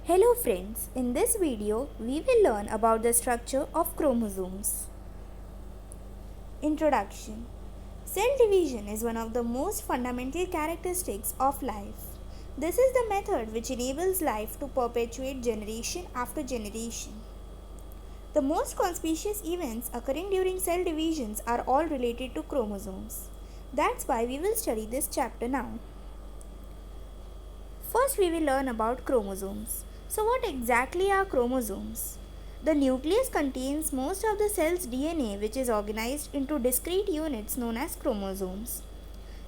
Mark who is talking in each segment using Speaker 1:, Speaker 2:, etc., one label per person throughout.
Speaker 1: Hello friends, in this video we will learn about the structure of chromosomes. Introduction. Cell division is one of the most fundamental characteristics of life. This is the method which enables life to perpetuate generation after generation. The most conspicuous events occurring during cell divisions are all related to chromosomes. That's why we will study this chapter now. First we will learn about chromosomes. So what exactly are chromosomes? The nucleus contains most of the cell's DNA, which is organized into discrete units known as chromosomes.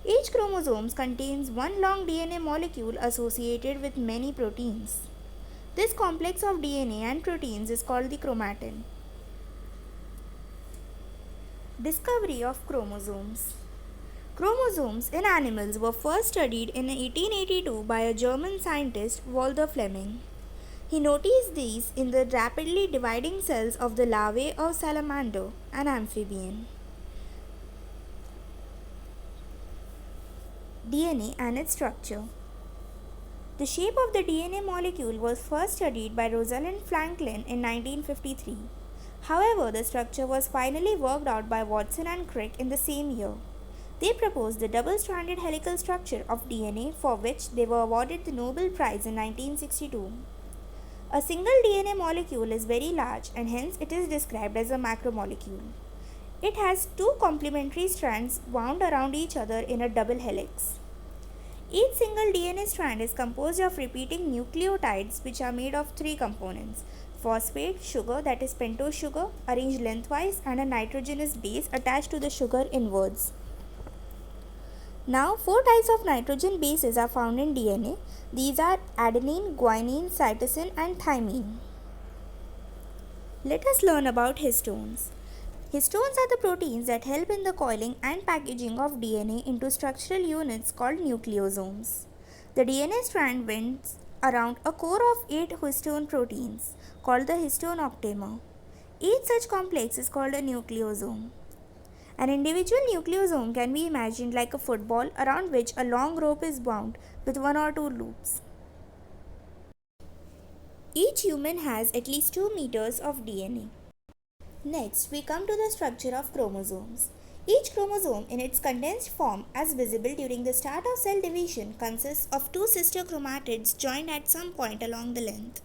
Speaker 1: Each chromosome contains one long DNA molecule associated with many proteins. This complex of DNA and proteins is called the chromatin. Discovery of chromosomes. Chromosomes in animals were first studied in 1882 by a German scientist, Walther Flemming. He noticed these in the rapidly dividing cells of the larvae of salamander, an amphibian. DNA and its structure. The shape of the DNA molecule was first studied by Rosalind Franklin in 1953. However, the structure was finally worked out by Watson and Crick in the same year. They proposed the double-stranded helical structure of DNA, for which they were awarded the Nobel Prize in 1962. A single DNA molecule is very large and hence it is described as a macromolecule. It has two complementary strands wound around each other in a double helix. Each single DNA strand is composed of repeating nucleotides which are made of three components: phosphate, sugar, that is pentose sugar, arranged lengthwise, and a nitrogenous base attached to the sugar inwards. Now, four types of nitrogen bases are found in DNA. These are adenine, guanine, cytosine, and thymine. Let us learn about histones. Histones are the proteins that help in the coiling and packaging of DNA into structural units called nucleosomes. The DNA strand winds around a core of 8 histone proteins called the histone octamer. Each such complex is called a nucleosome. An individual nucleosome can be imagined like a football around which a long rope is wound with one or two loops. Each human has at least 2 meters of DNA. Next, we come to the structure of chromosomes. Each chromosome in its condensed form as visible during the start of cell division consists of two sister chromatids joined at some point along the length.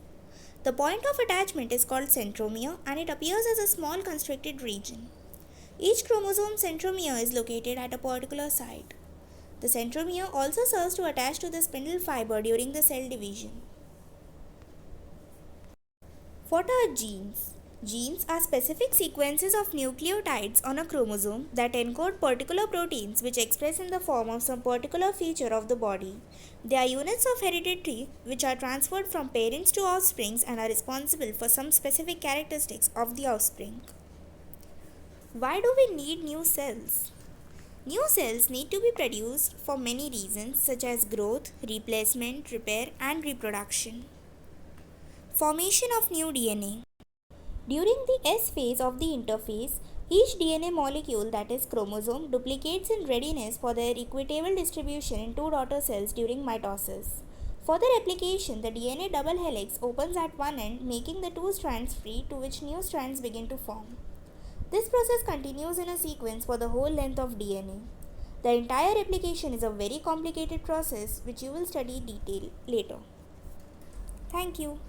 Speaker 1: The point of attachment is called centromere and it appears as a small constricted region. Each chromosome centromere is located at a particular site. The centromere also serves to attach to the spindle fiber during the cell division. What are genes? Genes are specific sequences of nucleotides on a chromosome that encode particular proteins which express in the form of some particular feature of the body. They are units of heredity which are transferred from parents to offsprings and are responsible for some specific characteristics of the offspring. Why do we need new cells? New cells need to be produced for many reasons such as growth, replacement, repair, and reproduction. Formation of new DNA. During the S phase of the interphase, each DNA molecule, that is chromosome, duplicates in readiness for their equitable distribution in two daughter cells during mitosis. For the replication, the DNA double helix opens at one end, making the two strands free, to which new strands begin to form. This process continues in a sequence for the whole length of DNA. The entire replication is a very complicated process which you will study in detail later. Thank you.